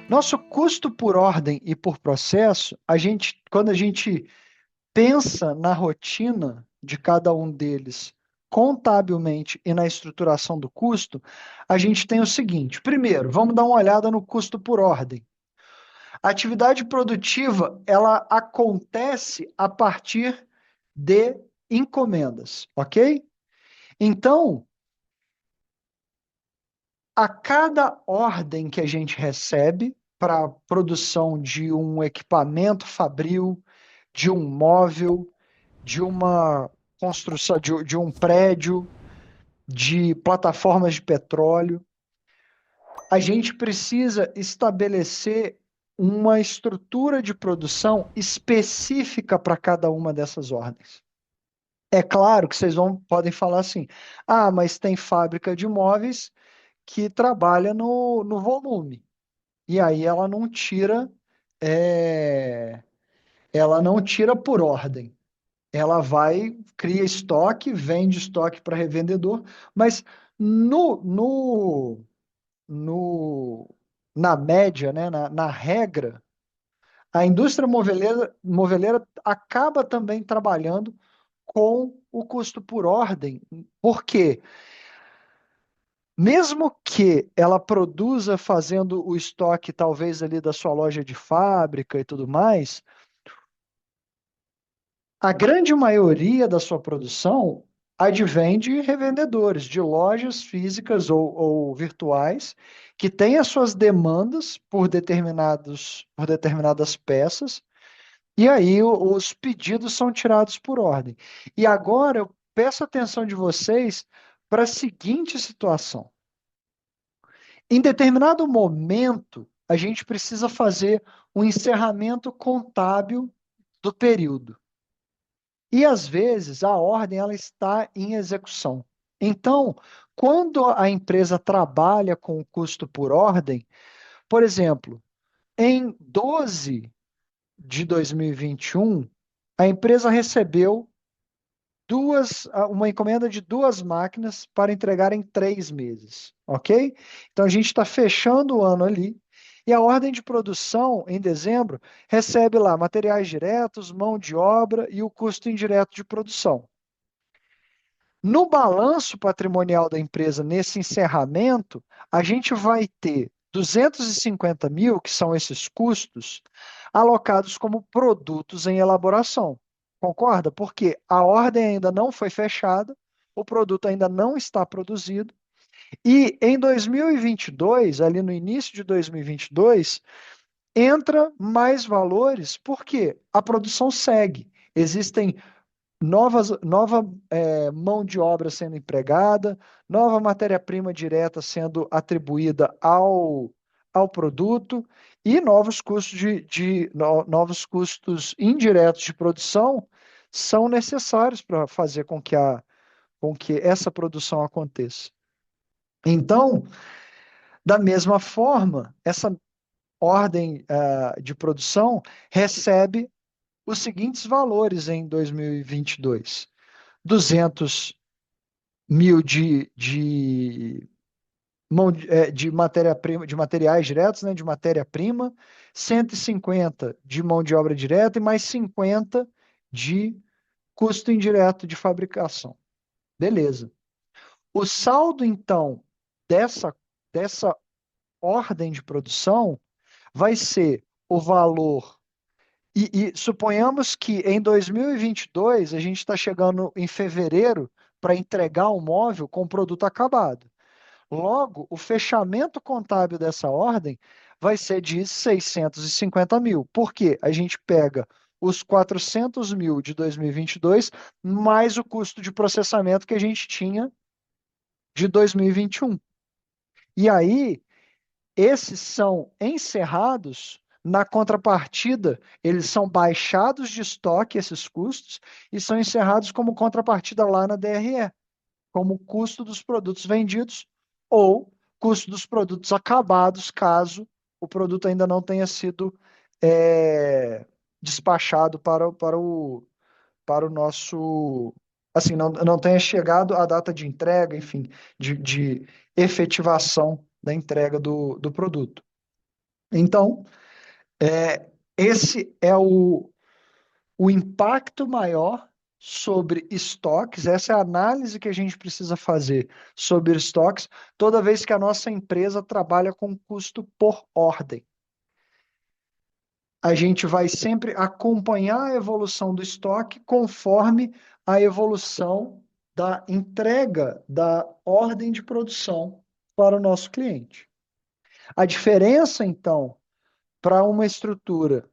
Nosso custo por ordem e por processo, quando a gente pensa na rotina de cada um deles contabilmente e na estruturação do custo, a gente tem o seguinte: primeiro, vamos dar uma olhada no custo por ordem. A atividade produtiva, ela acontece a partir de encomendas, ok? Então, a cada ordem que a gente recebe para a produção de um equipamento fabril, de um móvel, de uma construção, de um prédio, de plataformas de petróleo, a gente precisa estabelecer uma estrutura de produção específica para cada uma dessas ordens. É claro que podem falar assim: ah, mas tem fábrica de móveis que trabalha no volume. E aí é, ela não tira por ordem. Ela vai, cria estoque, vende estoque para revendedor, mas no, no, no, na média, né, na regra, a indústria moveleira acaba também trabalhando com o custo por ordem, porque mesmo que ela produza fazendo o estoque, talvez ali da sua loja de fábrica e tudo mais, a grande maioria da sua produção advém de revendedores, de lojas físicas ou virtuais, que têm as suas demandas por determinadas peças, e aí os pedidos são tirados por ordem. E agora eu peço a atenção de vocês para a seguinte situação. Em determinado momento, a gente precisa fazer um encerramento contábil do período. E às vezes a ordem ela está em execução. Então, quando a empresa trabalha com o custo por ordem, por exemplo, em 12 de 2021, a empresa recebeu uma encomenda de duas máquinas para entregar em 3 meses, ok? Então a gente está fechando o ano ali e a ordem de produção em dezembro recebe lá materiais diretos, mão de obra e o custo indireto de produção. No balanço patrimonial da empresa, nesse encerramento, a gente vai ter 250 mil, que são esses custos, alocados como produtos em elaboração. Concorda? Porque a ordem ainda não foi fechada, o produto ainda não está produzido, e em 2022, ali no início de 2022, entra mais valores, porque a produção segue. Existem nova mão de obra sendo empregada, nova matéria-prima direta sendo atribuída ao produto e novos custos indiretos de produção são necessários para fazer com que essa produção aconteça. Então, da mesma forma, essa ordem de produção recebe os seguintes valores em 2022: 200 mil de matéria-prima, de materiais diretos, né, de matéria-prima, 150 de mão de obra direta e mais 50 de custo indireto de fabricação. Beleza. O saldo, então, dessa ordem de produção vai ser o valor. E suponhamos que em 2022 a gente está chegando em fevereiro para entregar o móvel com o produto acabado. Logo, o fechamento contábil dessa ordem vai ser de 650 mil. Por quê? A gente pega os 400 mil de 2022 mais o custo de processamento que a gente tinha de 2021. E aí, esses são encerrados. Na contrapartida, eles são baixados de estoque, esses custos, e são encerrados como contrapartida lá na DRE, como custo dos produtos vendidos ou custo dos produtos acabados, caso o produto ainda não tenha sido é, despachado para o nosso. Assim, não tenha chegado a data de entrega, enfim, de efetivação da entrega do produto. Então, esse é o impacto maior sobre estoques, essa é a análise que a gente precisa fazer sobre estoques toda vez que a nossa empresa trabalha com custo por ordem. A gente vai sempre acompanhar a evolução do estoque conforme a evolução da entrega da ordem de produção para o nosso cliente. A diferença, então, para uma estrutura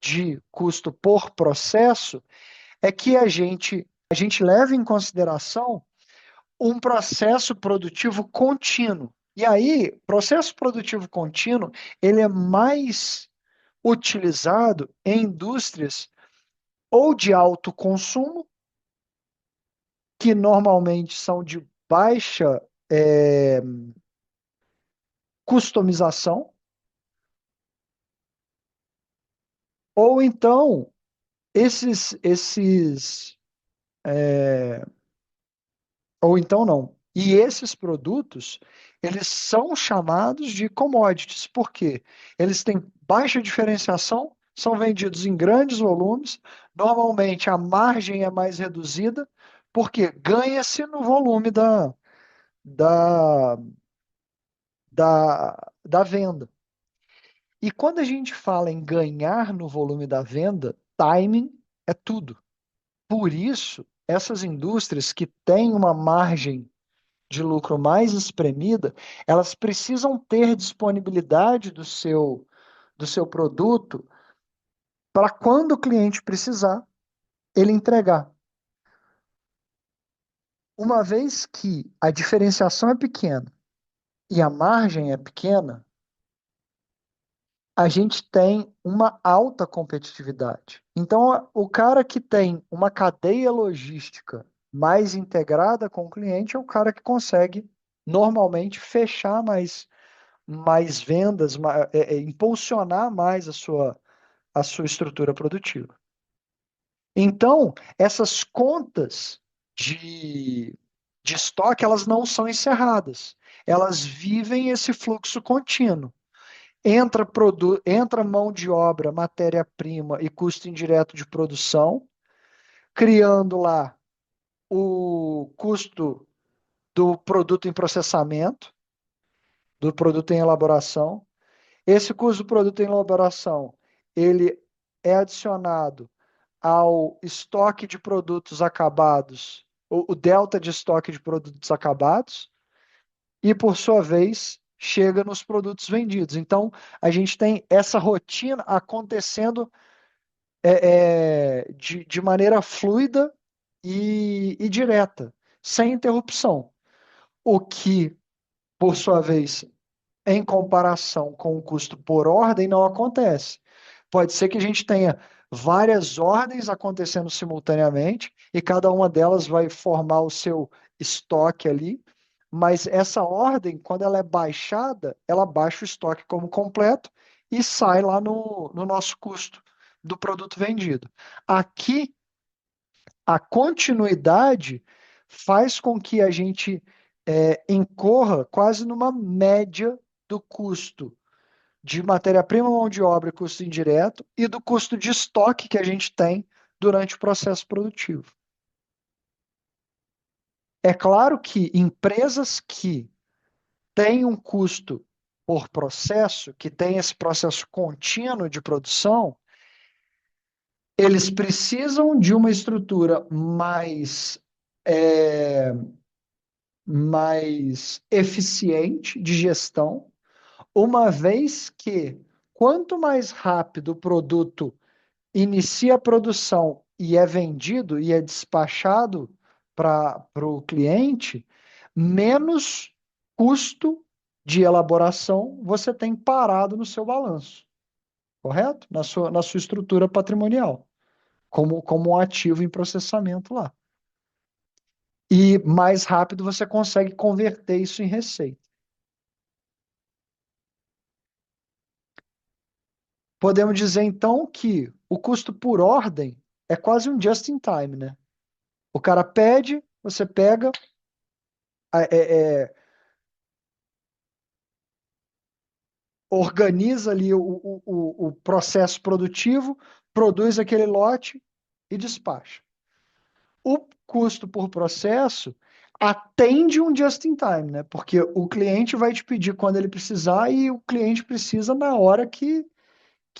de custo por processo é que a gente leva em consideração um processo produtivo contínuo. E aí, processo produtivo contínuo, ele é mais utilizado em indústrias ou de alto consumo, que normalmente são de baixa customização, ou então esses ou então não. E esses produtos, eles são chamados de commodities. Por quê? Eles têm baixa diferenciação, são vendidos em grandes volumes, normalmente a margem é mais reduzida, porque ganha-se no volume da, da venda. E quando a gente fala em ganhar no volume da venda, timing é tudo. Por isso, essas indústrias que têm uma margem de lucro mais espremida, elas precisam ter disponibilidade do seu produto para quando o cliente precisar, ele entregar. Uma vez que a diferenciação é pequena e a margem é pequena, a gente tem uma alta competitividade. Então, o cara que tem uma cadeia logística mais integrada com o cliente é o cara que consegue normalmente fechar mais vendas, impulsionar mais a sua estrutura produtiva. Então, essas contas de, de estoque, elas não são encerradas. Elas vivem esse fluxo contínuo. Entra mão de obra, matéria-prima e custo indireto de produção, criando lá o custo do produto em processamento, do produto em elaboração. Esse custo do produto em elaboração, ele é adicionado ao estoque de produtos acabados, o delta de estoque de produtos acabados, e por sua vez chega nos produtos vendidos. Então, a gente tem essa rotina acontecendo de maneira fluida e direta, sem interrupção. O que, por sua vez, em comparação com o custo por ordem, não acontece. Pode ser que a gente tenha várias ordens acontecendo simultaneamente e cada uma delas vai formar o seu estoque ali, mas essa ordem, quando ela é baixada, ela baixa o estoque como completo e sai lá no nosso custo do produto vendido. Aqui, a continuidade faz com que a gente incorra quase numa média do custo de matéria-prima, mão de obra e custo indireto e do custo de estoque que a gente tem durante o processo produtivo. É claro que empresas que têm um custo por processo, que têm esse processo contínuo de produção, eles precisam de uma estrutura é, mais eficiente de gestão, uma vez que quanto mais rápido o produto inicia a produção e é vendido e é despachado para o cliente, menos custo de elaboração você tem parado no seu balanço, correto? Na sua estrutura patrimonial, como um ativo em processamento lá. E mais rápido você consegue converter isso em receita. Podemos dizer então que o custo por ordem é quase um just in time, né? O cara pede, você pega, é, é, organiza ali o processo produtivo, produz aquele lote e despacha. O custo por processo atende um just in time, né? Porque o cliente vai te pedir quando ele precisar e o cliente precisa na hora que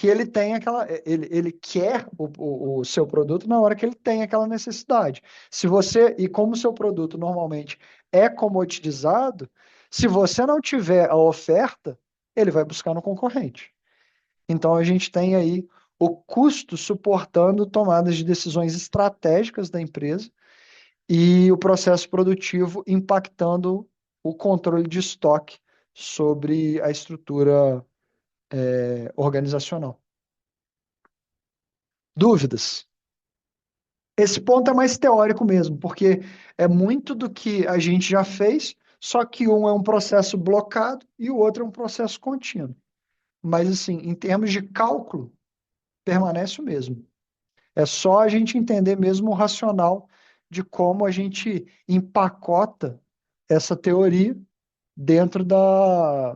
ele tem aquela. Ele quer o seu produto na hora que ele tem aquela necessidade. Se você, e como o seu produto normalmente é comoditizado, se você não tiver a oferta, ele vai buscar no concorrente. Então a gente tem aí o custo suportando tomadas de decisões estratégicas da empresa e o processo produtivo impactando o controle de estoque sobre a estrutura organizacional. Dúvidas? Esse ponto é mais teórico mesmo, porque é muito do que a gente já fez, só que um é um processo blocado e o outro é um processo contínuo. Mas, assim, em termos de cálculo, permanece o mesmo. É só a gente entender mesmo o racional de como a gente empacota essa teoria dentro da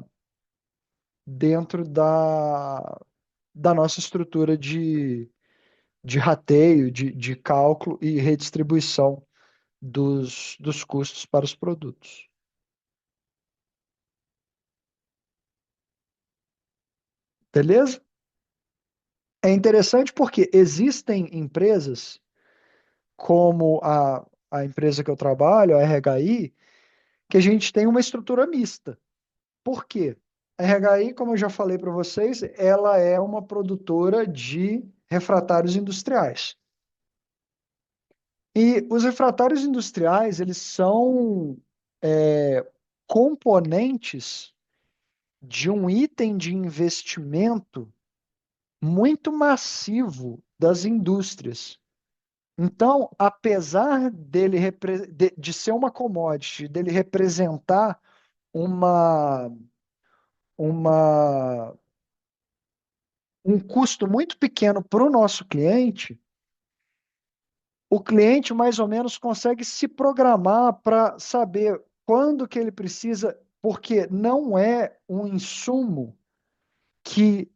nossa estrutura de rateio, de cálculo e redistribuição dos custos para os produtos. Beleza? É interessante porque existem empresas como a empresa que eu trabalho, a RHI, que a gente tem uma estrutura mista. Por quê? A RHI, como eu já falei para vocês, ela é uma produtora de refratários industriais. E os refratários industriais, eles são componentes de um item de investimento muito massivo das indústrias. Então, apesar de ser uma commodity, dele representar uma, uma, um custo muito pequeno para o nosso cliente, o cliente mais ou menos consegue se programar para saber quando que ele precisa, porque não é um insumo que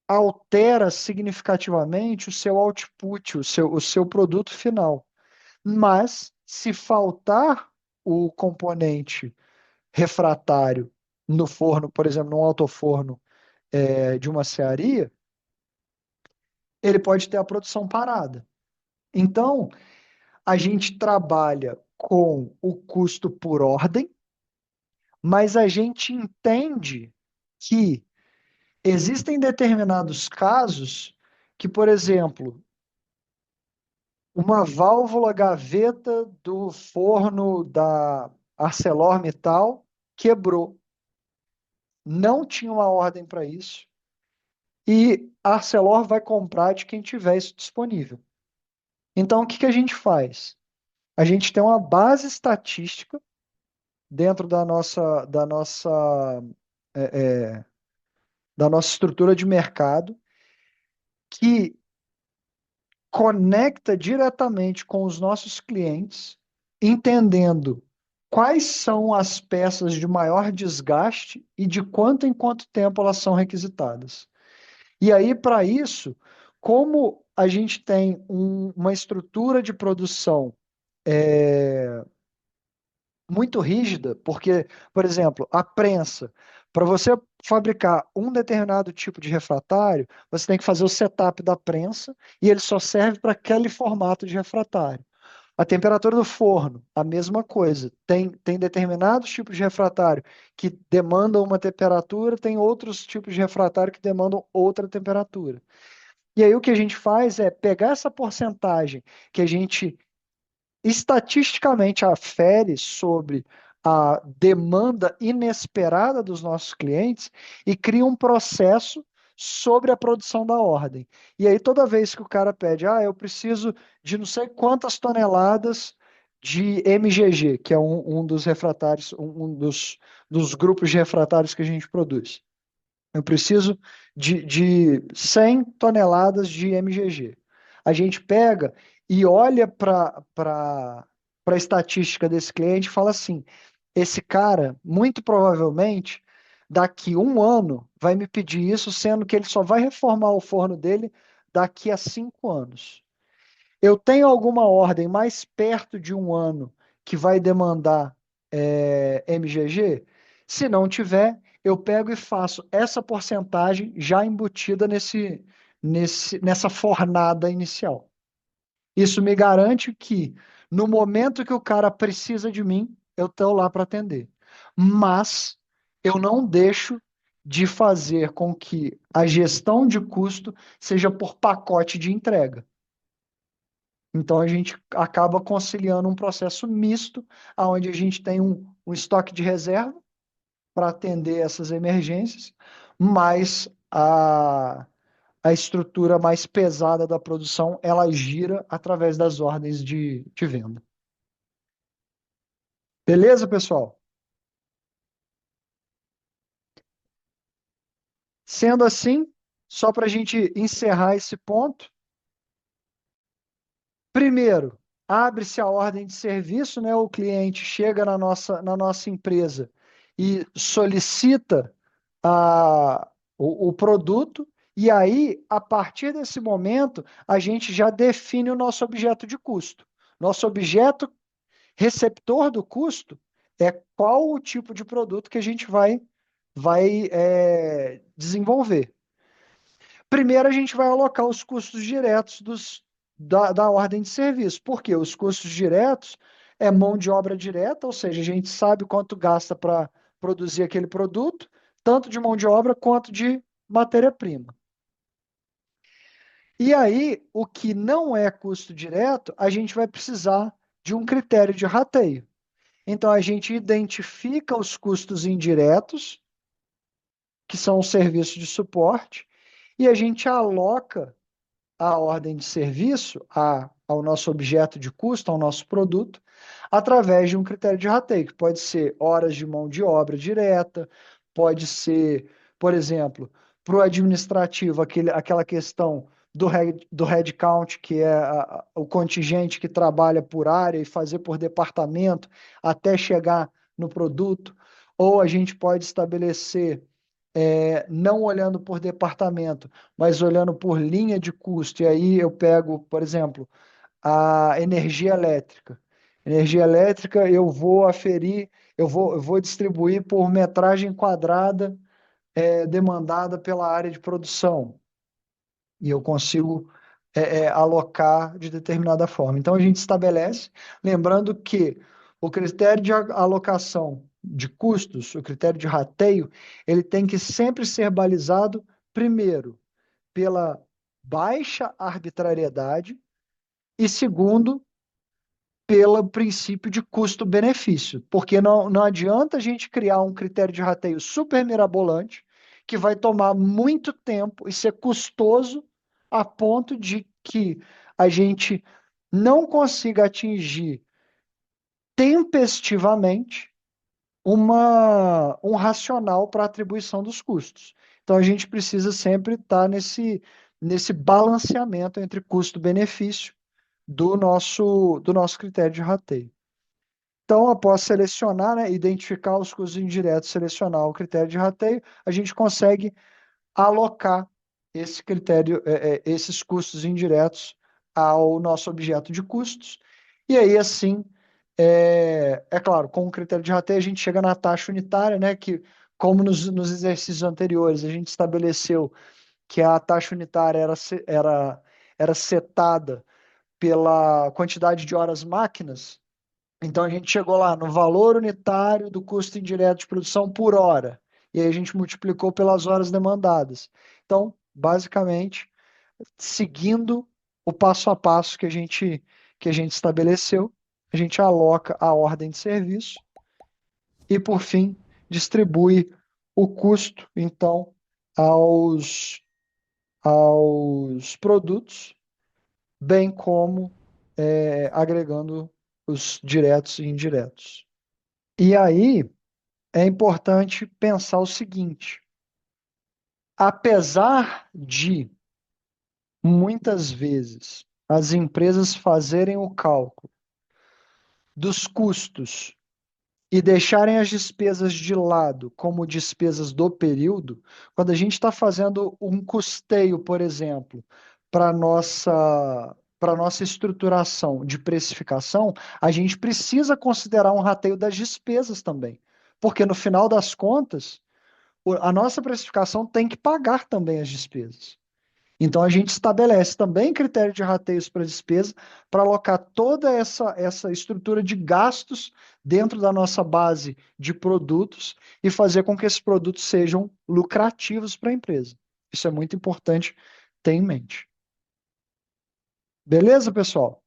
altera significativamente o seu output, o seu produto final. Mas, se faltar o componente refratário no forno, por exemplo, num altoforno de uma cearia, ele pode ter a produção parada. Então, a gente trabalha com o custo por ordem, mas a gente entende que existem determinados casos que, por exemplo, uma válvula gaveta do forno da ArcelorMittal quebrou. Não tinha uma ordem para isso. E a Arcelor vai comprar de quem tiver isso disponível. Então, o que que a gente faz? A gente tem uma base estatística dentro é, é, da nossa estrutura de mercado que conecta diretamente com os nossos clientes, entendendo quais são as peças de maior desgaste e de quanto em quanto tempo elas são requisitadas. E aí, para isso, como a gente tem uma estrutura de produção muito rígida, porque, por exemplo, a prensa, para você fabricar um determinado tipo de refratário, você tem que fazer o setup da prensa e ele só serve para aquele formato de refratário. A temperatura do forno, a mesma coisa. Tem determinados tipos de refratário que demandam uma temperatura, tem outros tipos de refratário que demandam outra temperatura. E aí o que a gente faz é pegar essa porcentagem que a gente estatisticamente afere sobre a demanda inesperada dos nossos clientes e cria um processo sobre a produção da ordem. E aí, toda vez que o cara pede, eu preciso de não sei quantas toneladas de MGG, que é um dos refratários, dos grupos de refratários que a gente produz. Eu preciso de 100 toneladas de MGG. A gente pega e olha para a estatística desse cliente e fala assim: esse cara, muito provavelmente, daqui um ano vai me pedir isso, sendo que ele só vai reformar o forno dele daqui a 5 anos. Eu tenho alguma ordem mais perto de um ano que vai demandar MGG? Se não tiver, eu pego e faço essa porcentagem já embutida nessa fornada inicial. Isso me garante que no momento que o cara precisa de mim, eu estou lá para atender. Mas eu não deixo de fazer com que a gestão de custo seja por pacote de entrega. Então a gente acaba conciliando um processo misto, onde a gente tem um estoque de reserva para atender essas emergências, mas a estrutura mais pesada da produção, ela gira através das ordens de venda. Beleza, pessoal? Sendo assim, só para a gente encerrar esse ponto, primeiro, abre-se a ordem de serviço, né? O cliente chega na nossa empresa e solicita o produto, e aí, a partir desse momento, a gente já define o nosso objeto de custo. Nosso objeto receptor do custo é qual o tipo de produto que a gente vai desenvolver. Primeiro, a gente vai alocar os custos diretos da ordem de serviço. Por quê? Os custos diretos é mão de obra direta, ou seja, a gente sabe quanto gasta para produzir aquele produto, tanto de mão de obra quanto de matéria-prima. E aí, o que não é custo direto, a gente vai precisar de um critério de rateio. Então, a gente identifica os custos indiretos, que são os serviços de suporte, e a gente aloca a ordem de serviço ao nosso objeto de custo, ao nosso produto, através de um critério de rateio, que pode ser horas de mão de obra direta, pode ser, por exemplo, para o administrativo, aquela questão do headcount, que é o contingente que trabalha por área e fazer por departamento até chegar no produto, ou a gente pode estabelecer não olhando por departamento, mas olhando por linha de custo. E aí eu pego, por exemplo, a energia elétrica. Energia elétrica eu vou aferir, eu vou distribuir por metragem quadrada demandada pela área de produção. E eu consigo alocar de determinada forma. Então a gente estabelece, lembrando que o critério de alocação de custos, o critério de rateio, ele tem que sempre ser balizado, primeiro, pela baixa arbitrariedade e, segundo, pelo princípio de custo-benefício, porque não adianta a gente criar um critério de rateio super mirabolante que vai tomar muito tempo e ser custoso a ponto de que a gente não consiga atingir tempestivamente um racional para a atribuição dos custos. Então a gente precisa sempre estar nesse balanceamento entre custo-benefício do nosso critério de rateio. Então, após selecionar, né, identificar os custos indiretos, selecionar o critério de rateio, a gente consegue alocar esse critério, esses custos indiretos ao nosso objeto de custos. E aí, assim, é claro, com o critério de rateio, a gente chega na taxa unitária, né, que, como nos exercícios anteriores, a gente estabeleceu que a taxa unitária era setada pela quantidade de horas máquinas. Então a gente chegou lá no valor unitário do custo indireto de produção por hora. E aí a gente multiplicou pelas horas demandadas. Então, basicamente, seguindo o passo a passo que a gente estabeleceu, a gente aloca a ordem de serviço e, por fim, distribui o custo, então, aos produtos, bem como agregando os diretos e indiretos. E aí é importante pensar o seguinte: apesar de muitas vezes as empresas fazerem o cálculo dos custos e deixarem as despesas de lado como despesas do período, quando a gente está fazendo um custeio, por exemplo, para nossa estruturação de precificação, a gente precisa considerar um rateio das despesas também. Porque no final das contas, a nossa precificação tem que pagar também as despesas. Então, a gente estabelece também critério de rateios para despesa para alocar toda essa estrutura de gastos dentro da nossa base de produtos e fazer com que esses produtos sejam lucrativos para a empresa. Isso é muito importante ter em mente. Beleza, pessoal?